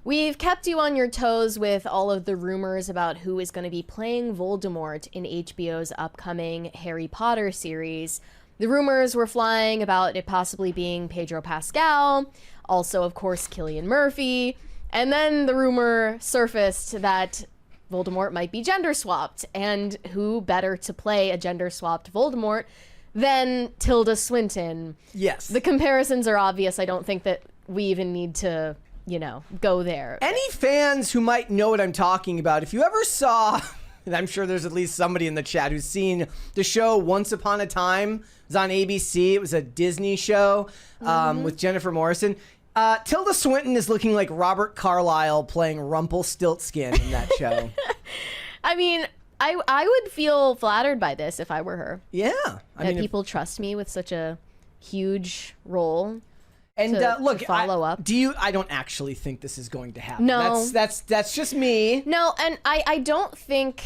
We've kept you on your toes with all of the rumors about who is going to be playing Voldemort in HBO's upcoming Harry Potter series. The rumors were flying about it possibly being Pedro Pascal, also, of course, Cillian Murphy, and then the rumor surfaced that Voldemort might be gender swapped, and who better to play a gender swapped Voldemort than Tilda Swinton? Yes. The comparisons are obvious. I don't think that we even need to, go there. Any fans who might know what I'm talking about, if you ever saw, and I'm sure there's at least somebody in the chat who's seen the show Once Upon a Time. It was on ABC. It was a Disney show with Jennifer Morrison. Tilda Swinton is looking like Robert Carlyle playing Rumpelstiltskin in that show. I mean, I would feel flattered by this if I were her. Yeah. That people trust me with such a huge role. And look, to follow up. I don't actually think this is going to happen. No. That's just me. No, and I don't think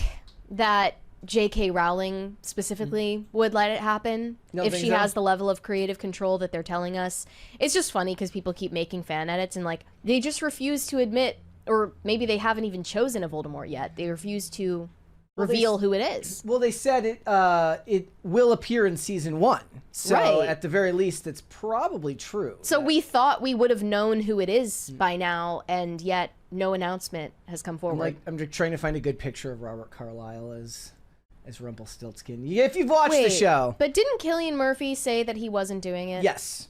that J.K. Rowling specifically would let it happen if she has the level of creative control that they're telling us. It's just funny because people keep making fan edits and they just refuse to admit, or maybe they haven't even chosen a Voldemort yet. They refuse to reveal who it is. Well, they said it will appear in season 1. So at the very least, it's probably true. So we thought we would have known who it is by now, and yet no announcement has come forward. I'm just trying to find a good picture of Robert Carlyle as Rumpelstiltskin. If you've watched the show. But didn't Cillian Murphy say that he wasn't doing it? Yes.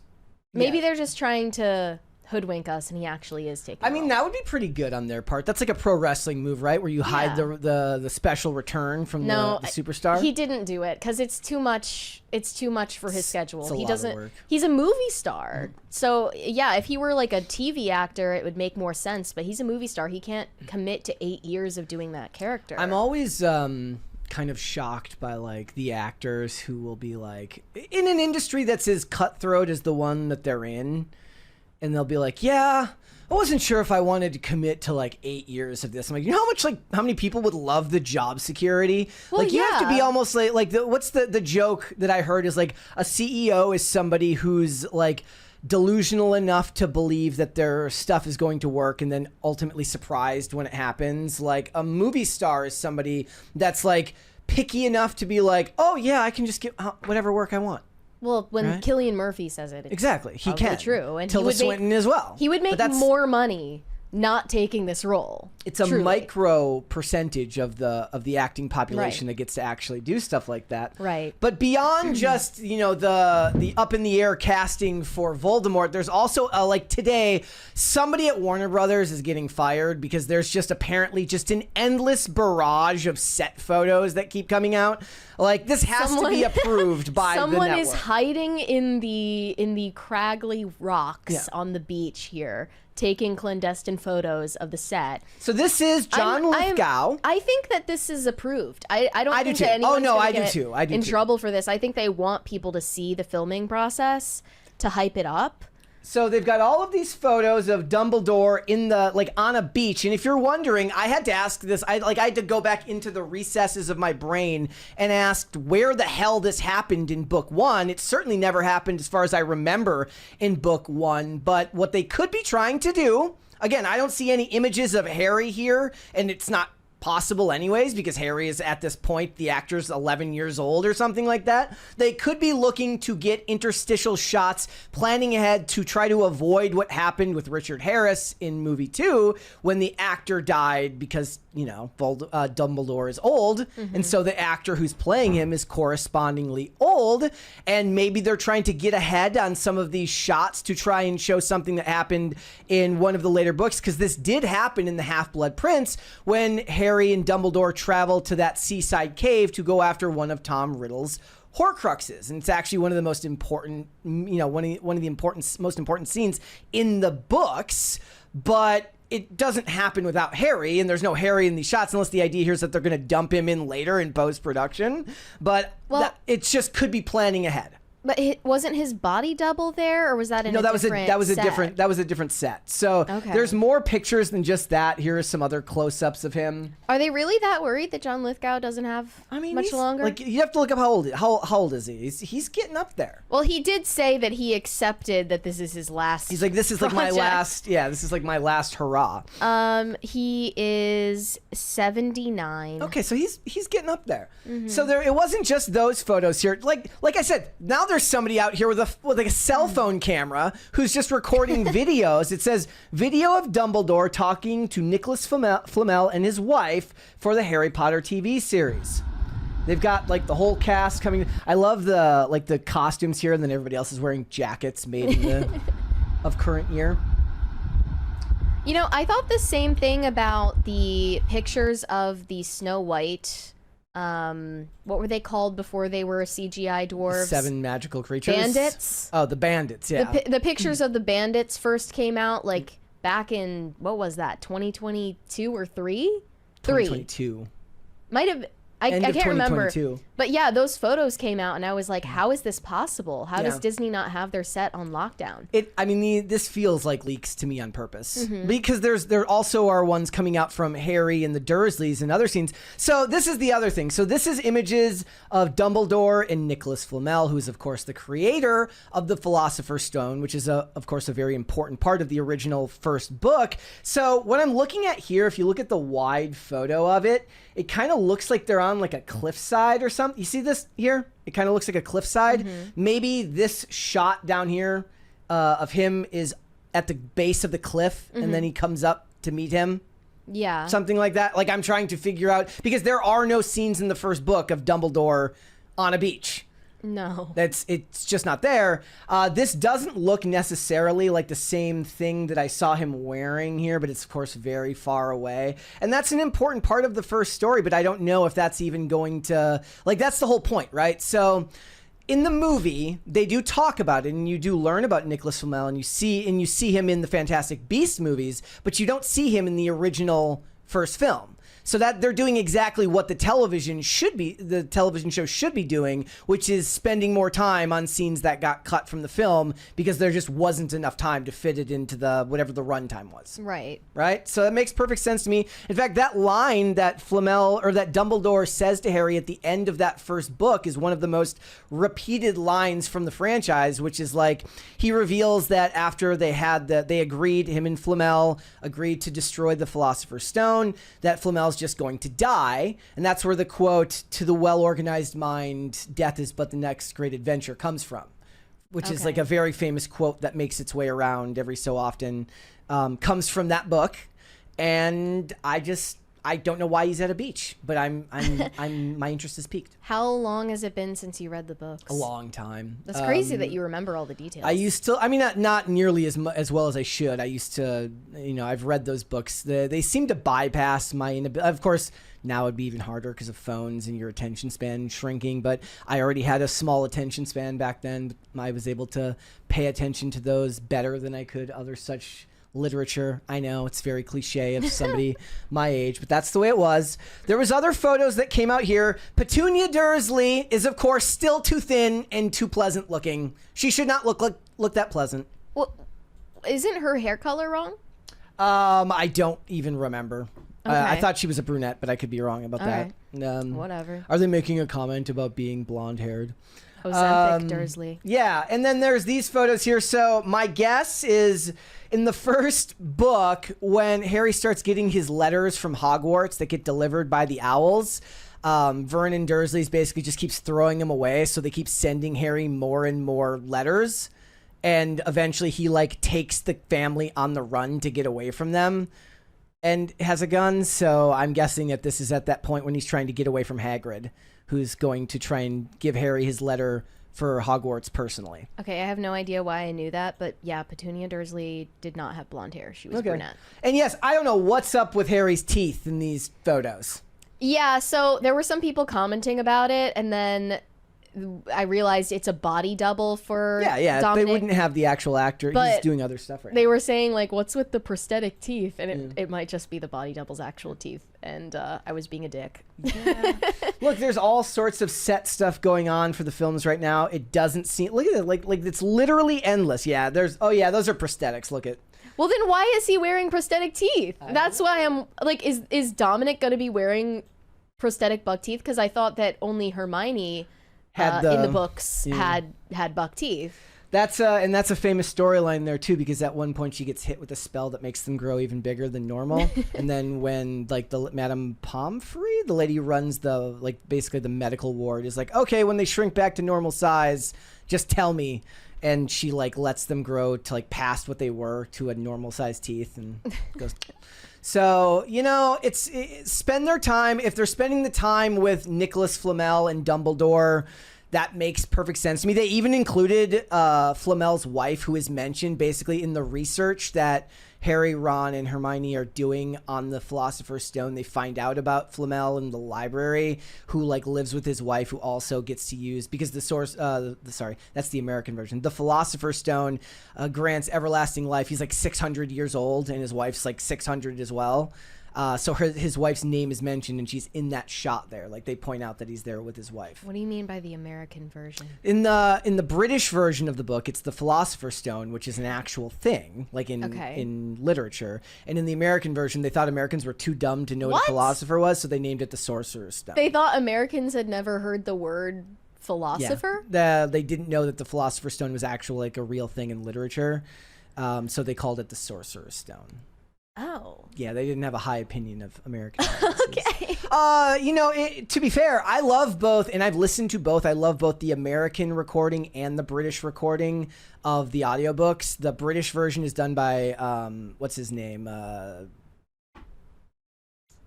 Maybe they're just trying to hoodwink us, and he actually is taking it. That would be pretty good on their part. That's like a pro wrestling move, right? Where you hide the special return from the superstar. He didn't do it because it's too much. It's too much for his schedule. It's a lot of work. He's a movie star, so yeah. If he were like a TV actor, it would make more sense. But he's a movie star. He can't commit to 8 years of doing that character. I'm always kind of shocked by the actors who will be in an industry that's as cutthroat as the one that they're in. And they'll be like, yeah, I wasn't sure if I wanted to commit to 8 years of this. I'm like, you know how many people would love the job security? Well, you have to be almost what's the joke that I heard is a CEO is somebody who's delusional enough to believe that their stuff is going to work and then ultimately surprised when it happens. A movie star is somebody that's picky enough to be oh yeah, I can just get whatever work I want. Well, when Cillian Murphy says it, it's exactly, he can. True, and Tilda Swinton as well. He would make more money not taking this role. It's a micro percentage of the acting population that gets to actually do stuff like that. Right. But beyond just the up in the air casting for Voldemort, there's also today somebody at Warner Brothers is getting fired because there's just apparently just an endless barrage of set photos that keep coming out. This has to be approved by the network. Someone is hiding in the craggly rocks on the beach here, taking clandestine photos of the set. So this is John Lithgow. I think that this is approved. I don't think that anyone's gonna get in trouble for this. I think they want people to see the filming process to hype it up. So they've got all of these photos of Dumbledore in the on a beach, and if you're wondering, I had to ask this. I had to go back into the recesses of my brain and asked where the hell this happened in book 1. It certainly never happened as far as I remember in book 1. But what they could be trying to do, again, I don't see any images of Harry here, and it's not possible anyways because Harry is at this point, the actor's 11 years old or something like that. They could be looking to get interstitial shots, planning ahead to try to avoid what happened with Richard Harris in movie 2 when the actor died because Dumbledore is old, and so the actor who's playing him is correspondingly old, and maybe they're trying to get ahead on some of these shots to try and show something that happened in one of the later books, because this did happen in the Half-Blood Prince when Harry and Dumbledore traveled to that seaside cave to go after one of Tom Riddle's Horcruxes, and it's actually one of the most important, one of the most important scenes in the books, but it doesn't happen without Harry, and there's no Harry in these shots unless the idea here is that they're going to dump him in later in post-production. But it just could be planning ahead. But wasn't his body double there, or was that in a different set? That was a different set. So there's more pictures than just that. Here are some other close-ups of him. Are they really that worried that John Lithgow doesn't have much longer? Like, you have to look up how old is he? He's getting up there. Well, he did say that he accepted that this is his last. He's like, this is like my last. Yeah, this is like my last hurrah. He is 79. Okay, so he's getting up there. So it wasn't just those photos here. Like I said, now there's somebody out here with a cell phone camera who's just recording videos. It says video of Dumbledore talking to Nicolas Flamel and his wife for the Harry Potter TV series. They've got like the whole cast coming. I love the costumes here, and then everybody else is wearing jackets made in of current year. You know, I thought the same thing about the pictures of the Snow White. What were they called before they were CGI dwarves? 7 magical creatures. Bandits. Oh, the bandits. Yeah. The pictures of the bandits first came out like back in, what was that? 2022 or 3? 2022. Might have. I can't remember. But yeah, those photos came out, and I was like, how is this possible? How does Disney not have their set on lockdown? This feels like leaks to me on purpose. Because there also are ones coming out from Harry and the Dursleys and other scenes. So this is the other thing. So this is images of Dumbledore and Nicolas Flamel, who's, of course, the creator of the Philosopher's Stone, which is, of course, a very important part of the original first book. So what I'm looking at here, if you look at the wide photo of it, it kind of looks like they're on like a cliffside or something. You see this here? It kind of looks like a cliffside. Maybe this shot down here of him is at the base of the cliff, and then he comes up to meet him. Yeah. Something like that. Like, I'm trying to figure out, because there are no scenes in the first book of Dumbledore on a beach. No. It's just not there. This doesn't look necessarily like the same thing that I saw him wearing here, but it's, of course, very far away. And that's an important part of the first story, but I don't know if that's even going to... Like, that's the whole point, right? So... In the movie, they do talk about it, and you do learn about Nicolas Flamel, and you see him in the Fantastic Beasts movies, but you don't see him in the original first film. So that they're doing exactly what the television show should be doing, which is spending more time on scenes that got cut from the film because there just wasn't enough time to fit it into the whatever the runtime was. Right. Right? So that makes perfect sense to me. In fact, that line that Flamel or that Dumbledore says to Harry at the end of that first book is one of the most repeated lines from the franchise, which is like he reveals that after him and Flamel agreed to destroy the Philosopher's Stone, that Flamel's just going to die, and that's where the quote, "To the well-organized mind, death is but the next great adventure," comes from, which is like a very famous quote that makes its way around every so often, comes from that book. And I don't know why he's at a beach, but my interest is piqued. How long has it been since you read the books? A long time. That's crazy that you remember all the details. I used to, not nearly as well as I should. I used to, I've read those books. They seem to bypass my inability. Of course, now it'd be even harder because of phones and your attention span shrinking, but I already had a small attention span back then. I was able to pay attention to those better than I could other such literature. I know it's very cliche of somebody my age, but that's the way it was. There was other photos that came out here. Petunia Dursley is, of course, still too thin and too pleasant looking. She should not look that pleasant. Well, isn't her hair color wrong? I don't even remember. Okay. I thought she was a brunette, but I could be wrong about that. Right. Whatever. Are they making a comment about being blonde-haired? Ozempic Dursley. Yeah, and then there's these photos here. So my guess is in the first book, when Harry starts getting his letters from Hogwarts that get delivered by the owls, Vernon Dursley's basically just keeps throwing them away, so they keep sending Harry more and more letters, and eventually he takes the family on the run to get away from them and has a gun. So I'm guessing that this is at that point when he's trying to get away from Hagrid, who's going to try and give Harry his letter for Hogwarts personally. Okay, I have no idea why I knew that, but yeah, Petunia Dursley did not have blonde hair. She was brunette. And yes, I don't know what's up with Harry's teeth in these photos. Yeah, so there were some people commenting about it, and then I realized it's a body double for Yeah. Dominic. They wouldn't have the actual actor. But he's doing other stuff right now. They were saying, like, what's with the prosthetic teeth? And it might just be the body double's actual teeth. And I was being a dick. Yeah. Look, there's all sorts of set stuff going on for the films right now. It doesn't seem... Look at it. Like it's literally endless. Yeah, there's... Oh, yeah, those are prosthetics. Look at... Well, then why is he wearing prosthetic teeth? That's why I'm... Like, is Dominic going to be wearing prosthetic buck teeth? Because I thought that only Hermione... in the books had buck teeth. That's a famous storyline there too, because at one point she gets hit with a spell that makes them grow even bigger than normal. And then when like the Madame Pomfrey, the lady who runs the basically the medical ward, is like, okay, when they shrink back to normal size, just tell me. And she like lets them grow to like past what they were to a normal sized teeth and goes. So, it's spend their time. If they're spending the time with Nicolas Flamel and Dumbledore, that makes perfect sense to me. They even included Flamel's wife, who is mentioned basically in the research that Harry, Ron, and Hermione are doing on the Philosopher's Stone. They find out about Flamel in the library, who like lives with his wife, who also gets to use, because the source, that's the American version. The Philosopher's Stone grants everlasting life. He's like 600 years old, and his wife's like 600 as well. So his wife's name is mentioned, and she's in that shot there. Like they point out that he's there with his wife. What do you mean by the American version? In the British version of the book, it's the Philosopher's Stone, which is an actual thing, like in literature. And in the American version, they thought Americans were too dumb to know what a philosopher was, so they named it the Sorcerer's Stone. They thought Americans had never heard the word philosopher? Yeah. They didn't know that the Philosopher's Stone was actually like a real thing in literature, so they called it the Sorcerer's Stone. Oh. Yeah, they didn't have a high opinion of American Okay. To be fair, I love both, and I've listened to both. I love both the American recording and the British recording of the audiobooks. The British version is done by, what's his name?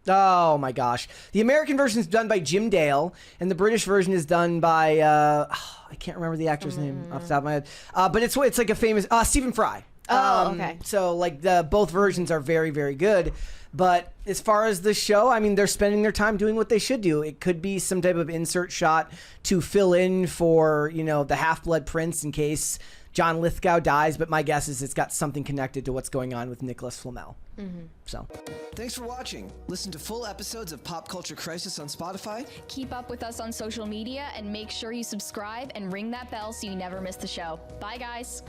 Oh my gosh. The American version is done by Jim Dale, and the British version is done by, I can't remember the actor's name off the top of my head. But it's like a famous, Stephen Fry. Okay. So like both versions are very, very good. But as far as the show, I mean, they're spending their time doing what they should do. It could be some type of insert shot to fill in for, the Half-Blood Prince in case John Lithgow dies. But my guess is it's got something connected to what's going on with Nicolas Flamel. So, thanks for watching. Listen to full episodes of Pop Culture Crisis on Spotify. Keep up with us on social media and make sure you subscribe and ring that bell so you never miss the show. Bye, guys.